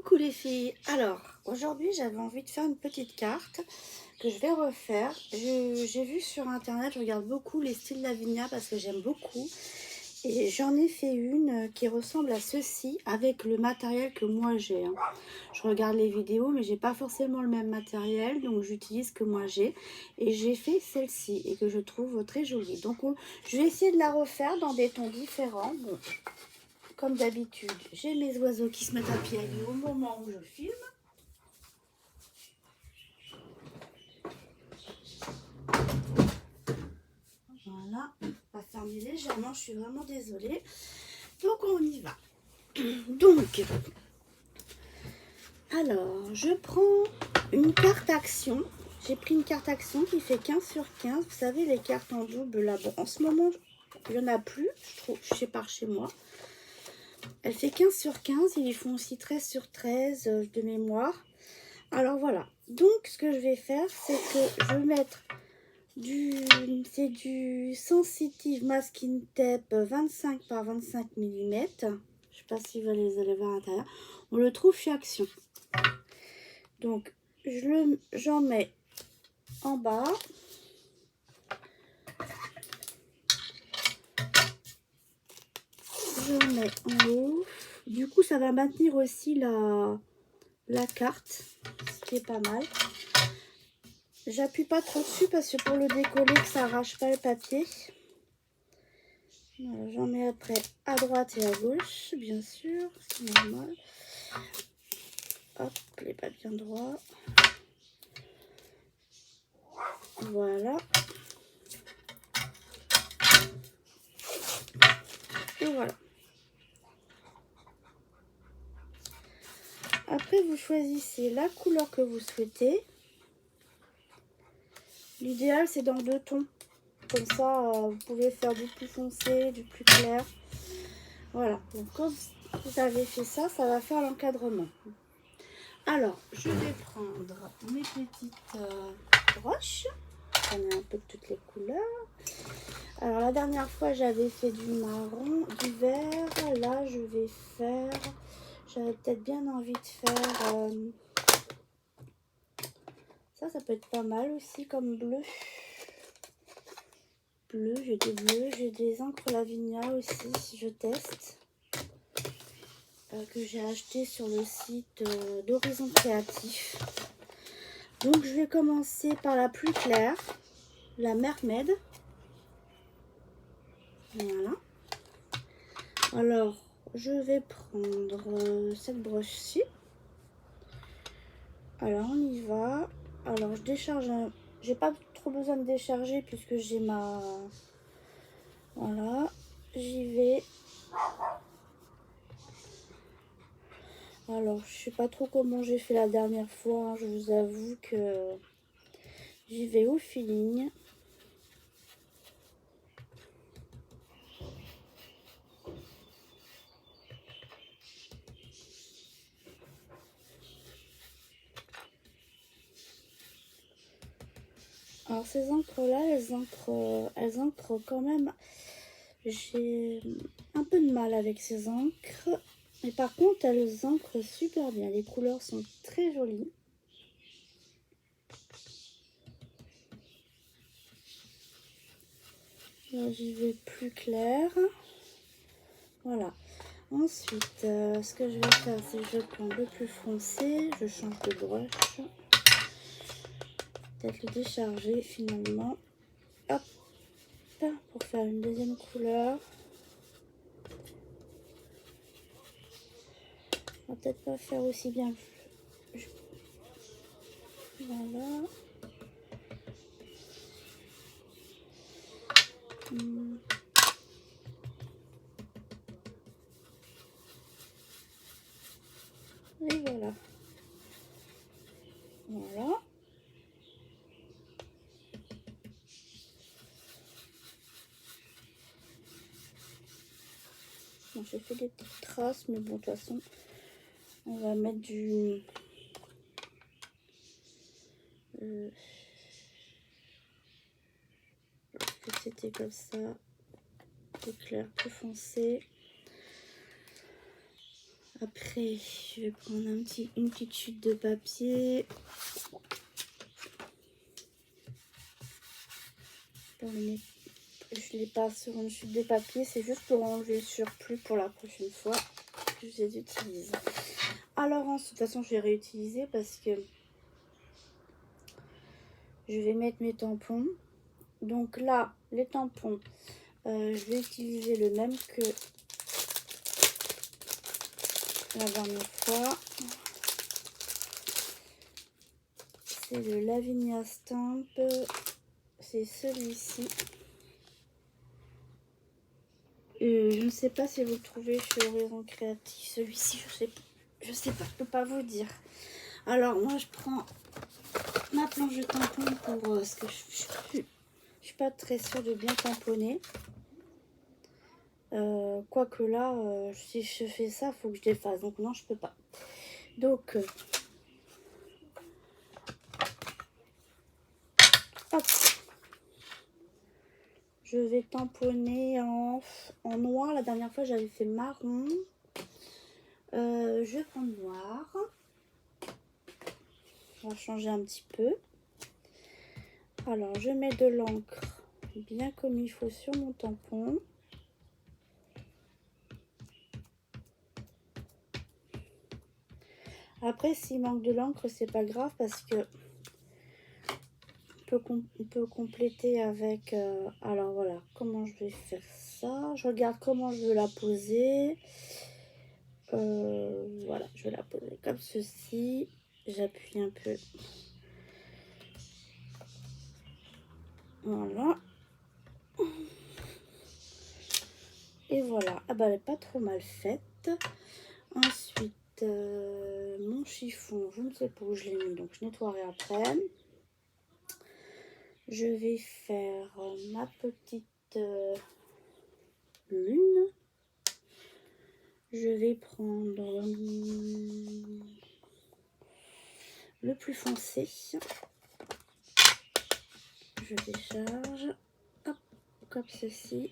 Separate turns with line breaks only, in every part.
Coucou les filles. Alors, aujourd'hui j'avais envie de faire une petite carte que je vais refaire. J'ai vu sur internet, je regarde beaucoup les styles Lavinia parce que j'aime beaucoup. Et j'en ai fait une qui ressemble à ceci avec le matériel que moi j'ai. Je regarde les vidéos mais j'ai pas forcément le même matériel, donc j'utilise ce que moi j'ai. Et j'ai fait celle-ci et que je trouve très jolie. Donc je vais essayer de la refaire dans des tons différents. Bon, comme d'habitude, j'ai mes oiseaux qui se mettent à piailler au moment où je filme. Voilà, on va fermer légèrement, je suis vraiment désolée. Donc on y va. Donc, alors, je prends une carte action. J'ai pris une carte action qui fait 15 sur 15. Vous savez, les cartes en double là, bon, en ce moment, il n'y en a plus, je trouve, je sais pas chez moi. Elle fait 15 sur 15, ils font aussi 13 sur 13 de mémoire. Alors voilà, donc ce que je vais faire, c'est que je vais mettre c'est du Sensitive Masking Tape 25 par 25 mm. Je sais pas si vous les allez voir à l'intérieur. On le trouve chez Action. Donc j'en mets en bas. J'en mets en haut. Du coup, ça va maintenir aussi la carte, ce qui est pas mal. J'appuie pas trop dessus parce que pour le décoller, que ça arrache pas le papier. Voilà, j'en mets après à droite et à gauche, bien sûr, c'est normal. Hop, les pas bien droit. Voilà. Et voilà. Après, vous choisissez la couleur que vous souhaitez. L'idéal, c'est dans 2 tons. Comme ça, vous pouvez faire du plus foncé, du plus clair. Voilà. Donc, quand vous avez fait ça, ça va faire l'encadrement. Alors, je vais prendre mes petites broches. J'en ai un peu de toutes les couleurs. Alors, la dernière fois, j'avais fait du marron, du vert. Là, je vais faire... J'avais peut-être bien envie de faire... Ça peut être pas mal aussi comme bleu. Bleu, j'ai des bleus. J'ai des encres Lavinia aussi, je teste. Que j'ai acheté sur le site d'Horizon Créatif. Donc, je vais commencer par la plus claire, la Mermaid. Voilà. Alors, je vais prendre cette broche-ci. Alors, on y va. Alors, je décharge. J'ai pas trop besoin de décharger puisque j'ai ma... Voilà. J'y vais. Alors, je sais pas trop comment j'ai fait la dernière fois. Je vous avoue que j'y vais au feeling. Alors ces encres-là, elles encrent quand même. J'ai un peu de mal avec ces encres. Mais par contre, elles encrent super bien. Les couleurs sont très jolies. Là, j'y vais plus clair. Voilà. Ensuite, ce que je vais faire, c'est que je prends le plus foncé. Je change de broche. Peut-être le décharger finalement. Hop, pour faire une deuxième couleur. On va peut-être pas faire aussi bien. Voilà. Et voilà. Voilà. Bon, j'ai fait des petites traces, mais bon, de toute façon, on va mettre du... c'était comme ça. Plus clair, plus foncé. Après, je vais prendre une petite chute de papier. Je les passe sur une chute de papier, c'est juste pour enlever le surplus pour la prochaine fois que je les utilise. Alors de toute façon je vais réutiliser parce que je vais mettre mes tampons. Donc là, les tampons, je vais utiliser le même que la dernière fois. C'est le Lavinia Stamp, c'est celui-ci. Je ne sais pas si vous le trouvez chez Horizon Créatif, celui-ci, je sais pas, je peux pas vous dire. Alors moi je prends ma planche de tampon pour parce que je suis pas très sûre de bien tamponner. Quoique là, si je fais ça, faut que je défasse. Donc non, je peux pas. Donc hop, je vais tamponner en noir. La dernière fois, j'avais fait marron. Je vais prendre noir. On va changer un petit peu. Alors, je mets de l'encre bien comme il faut sur mon tampon. Après, s'il manque de l'encre, c'est pas grave parce que on peut compléter avec... alors voilà, comment je vais faire ça. Je regarde comment je veux la poser. Voilà, je vais la poser comme ceci. J'appuie un peu. Voilà. Et voilà. Ah bah, elle n'est pas trop mal faite. Ensuite, mon chiffon, je ne sais pas où je l'ai mis, donc je nettoierai après. Je vais faire ma petite lune. Je vais prendre le plus foncé. Je décharge. Hop, comme ceci.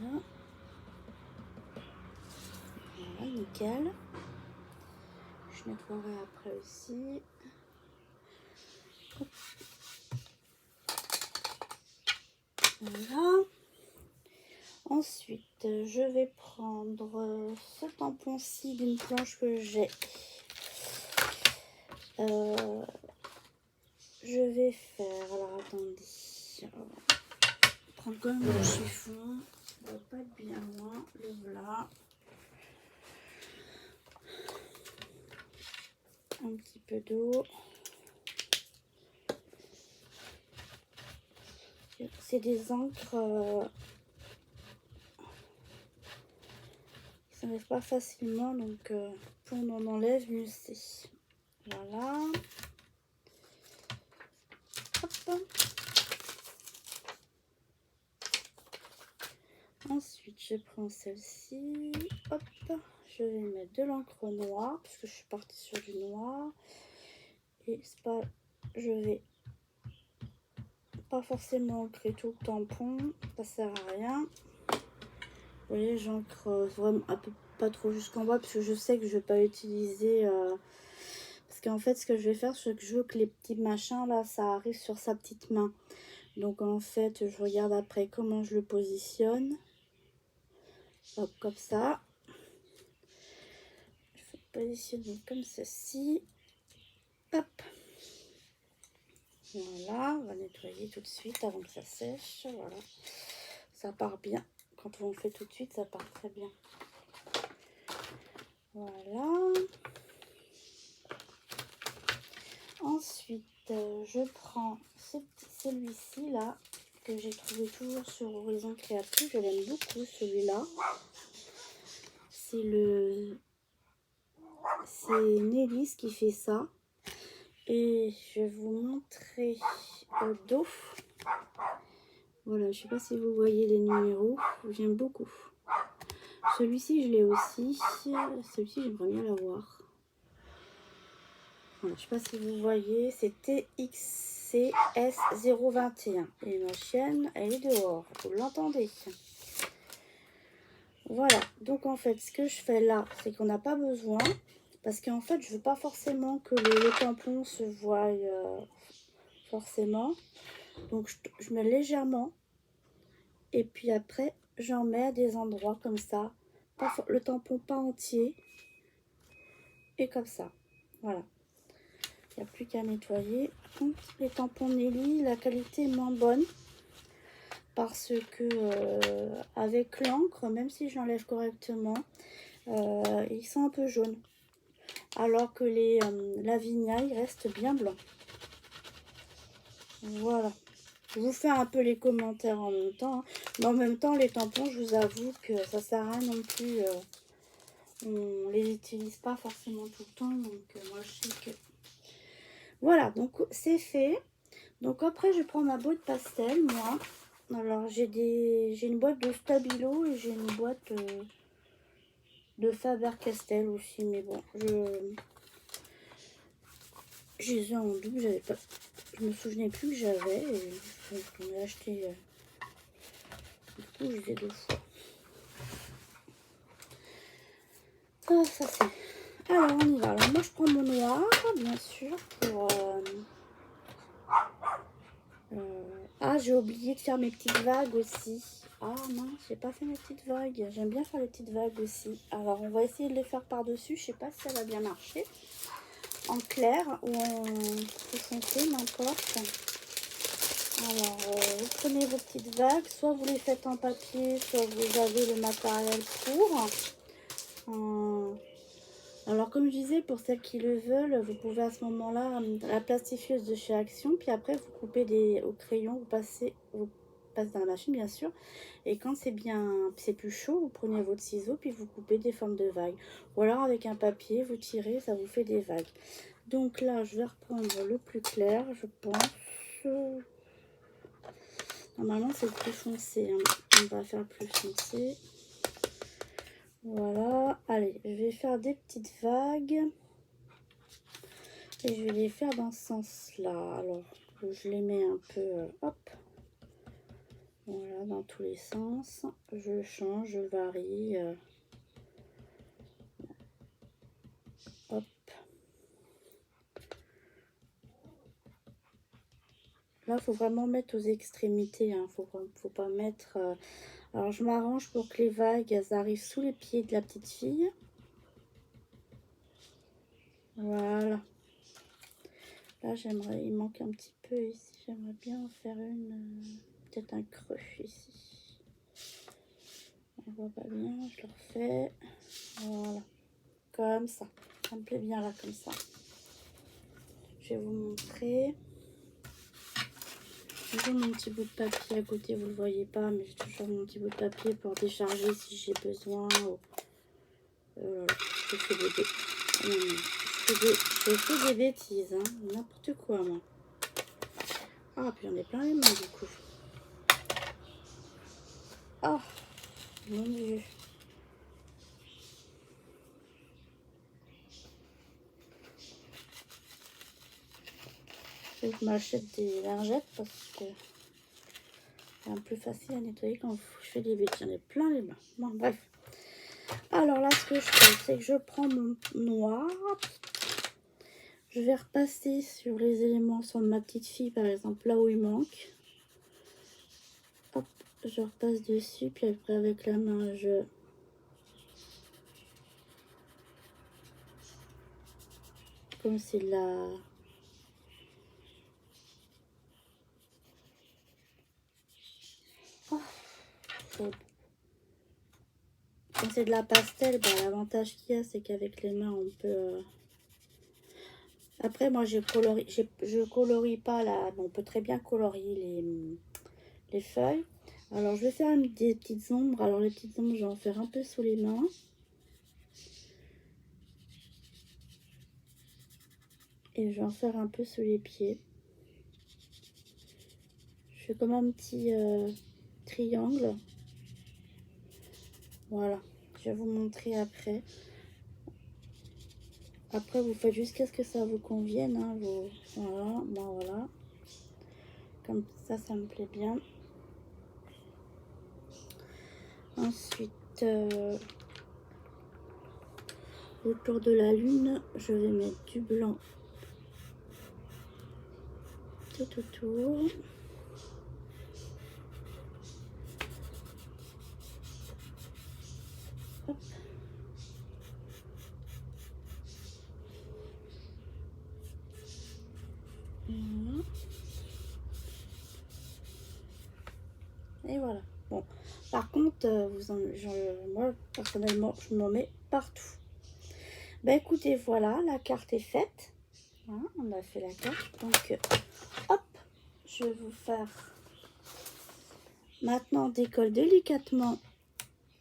Voilà. Voilà, nickel. Je nettoierai après aussi. Hop. Voilà. Ensuite, je vais prendre ce tampon-ci d'une planche que j'ai. Je vais faire, alors attendez, prendre quand même le chiffon, ça va pas être bien loin, le voilà. Un petit peu d'eau. C'est des encres qui s'enlèvent pas facilement, donc plus on en enlève, mieux c'est. Voilà. Hop. Ensuite, je prends celle-ci. Hop. Je vais mettre de l'encre noire parce que je suis partie sur du noir. Et c'est pas... Je vais pas forcément ancrer tout le tampon. Ça sert à rien. Vous voyez, j'ancre vraiment un peu pas trop jusqu'en bas parce que je sais que je vais pas utiliser... Parce qu'en fait, ce que je vais faire, c'est que je veux que les petits machins là, ça arrive sur sa petite main. Donc en fait, je regarde après comment je le positionne. Hop, comme ça. Je vais positionner comme ceci. Hop. Voilà, on va nettoyer tout de suite avant que ça sèche. Voilà. Ça part bien. Quand on le fait tout de suite, ça part très bien. Voilà. Ensuite, je prends celui-ci là, que j'ai trouvé toujours sur Horizon Créatif. Je l'aime beaucoup celui-là. C'est Nélis qui fait ça. Et je vais vous montrer d'eau. Voilà, je sais pas si vous voyez les numéros. J'aime beaucoup. Celui-ci, je l'ai aussi. Celui-ci, j'aimerais bien l'avoir. Voilà, je sais pas si vous voyez, c'est TXCS021. Et ma chienne, elle est dehors. Vous l'entendez? Voilà, donc en fait, ce que je fais là, c'est qu'on n'a pas besoin. Parce qu'en fait, je veux pas forcément que le tampon se voie forcément. Donc, je mets légèrement. Et puis après, j'en mets à des endroits comme ça. Le tampon pas entier. Et comme ça. Voilà. Il n'y a plus qu'à nettoyer. Les tampons Nelly, la qualité est moins bonne. Parce que avec l'encre, même si j'enlève correctement, ils sont un peu jaunes. Alors que les Lavinia, ils restent bien blancs. Voilà. Je vous fais un peu les commentaires en même temps. Hein. Mais en même temps, les tampons, je vous avoue que ça sert à rien non plus. On les utilise pas forcément tout le temps. Donc, moi, je sais que... Voilà, donc c'est fait. Donc, après, je prends ma boîte pastel, moi. Alors, j'ai une boîte de Stabilo et j'ai une boîte de Faber-Castell aussi. Mais bon, je les ai en double. J'avais pas... Je me souvenais plus que j'avais. Et j'en ai acheté... du coup, je les ai 2 fois. Ah, ça c'est... Alors, on y va. Alors, moi, je prends mon noir, bien sûr, pour... Ah, j'ai oublié de faire mes petites vagues aussi. Ah, mince, j'ai pas fait mes petites vagues. J'aime bien faire les petites vagues aussi. Alors, on va essayer de les faire par-dessus. Je sais pas si ça va bien marcher. En clair ou en foncé, n'importe. Alors, vous prenez vos petites vagues. Soit vous les faites en papier, soit vous avez le matériel pour. Alors, comme je disais, pour celles qui le veulent, vous pouvez à ce moment-là, la plastifieuse de chez Action, puis après, vous coupez au crayon, vous passez dans la machine, bien sûr. Et quand c'est plus chaud, vous prenez votre ciseau, puis vous coupez des formes de vagues. Ou alors, avec un papier, vous tirez, ça vous fait des vagues. Donc là, je vais reprendre le plus clair, je pense. Normalement, c'est le plus foncé. Hein. On va faire le plus foncé. Voilà, allez, je vais faire des petites vagues et je vais les faire dans ce sens-là. Alors, je les mets un peu, hop, voilà, dans tous les sens. Je change, je varie, hop. Là, il faut vraiment mettre aux extrémités, hein. Faut pas mettre... Alors, je m'arrange pour que les vagues, elles arrivent sous les pieds de la petite fille. Voilà. Là, il manque un petit peu ici. J'aimerais bien en faire peut-être un creux ici. On voit pas bien, je le refais. Voilà. Comme ça. Ça me plaît bien là, comme ça. Je vais vous montrer. J'ai toujours mon petit bout de papier à côté, vous le voyez pas, mais j'ai toujours mon petit bout de papier pour décharger si j'ai besoin. Je fais des bêtises, hein. N'importe quoi, moi. Ah, puis j'en ai plein les mains, du coup. Ah, mon Dieu. Je m'achète des lingettes parce que c'est un peu plus facile à nettoyer quand je fais des bêtises. J'en ai plein les mains. Bon, bref. Alors là, ce que je fais, c'est que je prends mon noir. Je vais repasser sur les éléments sur ma petite fille, par exemple, là où il manque. Hop, je repasse dessus, puis après avec la main, comme c'est la... Oh, quand c'est de la pastel, bah, l'avantage qu'il y a, c'est qu'avec les mains, on peut... Après, moi, je colorie pas là. Bon, on peut très bien colorier les feuilles. Alors, je vais faire des petites ombres. Alors, les petites ombres, je vais en faire un peu sous les mains. Et je vais en faire un peu sous les pieds. Je fais comme un petit triangle. Voilà. Je vais vous montrer après. Après, vous faites jusqu'à ce que ça vous convienne. Hein, voilà, moi voilà. Comme ça me plaît bien. Ensuite, autour de la lune, je vais mettre du blanc tout autour. Hop. Voilà. Et voilà. Bon, par contre, moi personnellement, je m'en mets partout. Ben écoutez, voilà, la carte est faite. Hein, on a fait la carte. Donc, hop, je vais vous faire maintenant décolle délicatement.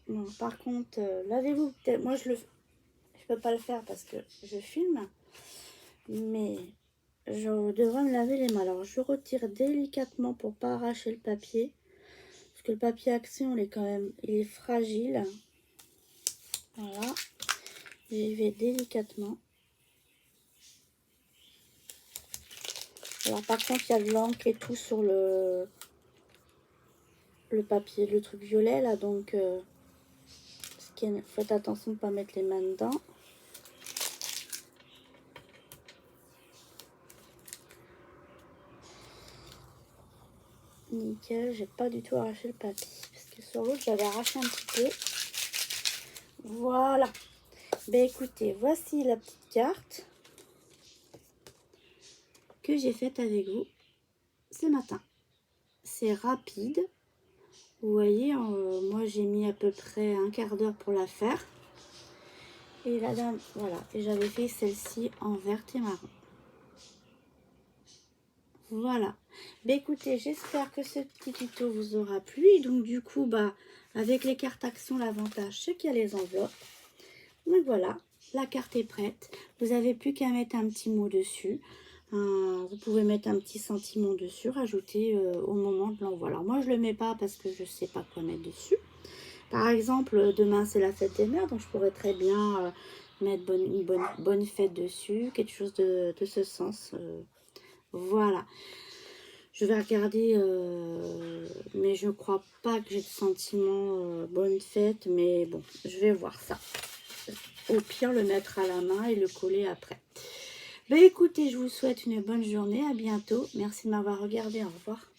Bon, par contre, lavez-vous peut-être. Moi, je peux pas le faire parce que je filme. Mais je devrais me laver les mains. Alors, je retire délicatement pour pas arracher le papier. Parce que le papier action, il est fragile. Voilà. J'y vais délicatement. Alors, par contre, il y a de l'encre et tout sur le papier, le truc violet là. Donc, faites attention de ne pas mettre les mains dedans. Nickel, j'ai pas du tout arraché le papier parce que sur l'autre j'avais arraché un petit peu. Voilà. Ben écoutez, voici la petite carte que j'ai faite avec vous ce matin. C'est rapide. Vous voyez, moi j'ai mis à peu près un quart d'heure pour la faire. Et la dame, voilà. Et j'avais fait celle-ci en vert et marron. Voilà. Ben écoutez, j'espère que ce petit tuto vous aura plu. Et donc du coup, bah, avec les cartes actions, l'avantage, c'est qu'il y a les enveloppes. Donc voilà, la carte est prête. Vous n'avez plus qu'à mettre un petit mot dessus. Vous pouvez mettre un petit sentiment dessus, rajouter au moment de l'envoi. Alors moi, je ne le mets pas parce que je ne sais pas quoi mettre dessus. Par exemple, demain, c'est la fête des mères. Donc je pourrais très bien mettre une bonne fête dessus. Quelque chose de ce sens. Voilà. Je vais regarder, mais je ne crois pas que j'ai de sentiment bonne fête. Mais bon, je vais voir ça. Au pire, le mettre à la main et le coller après. Ben écoutez, je vous souhaite une bonne journée. À bientôt. Merci de m'avoir regardé. Au revoir.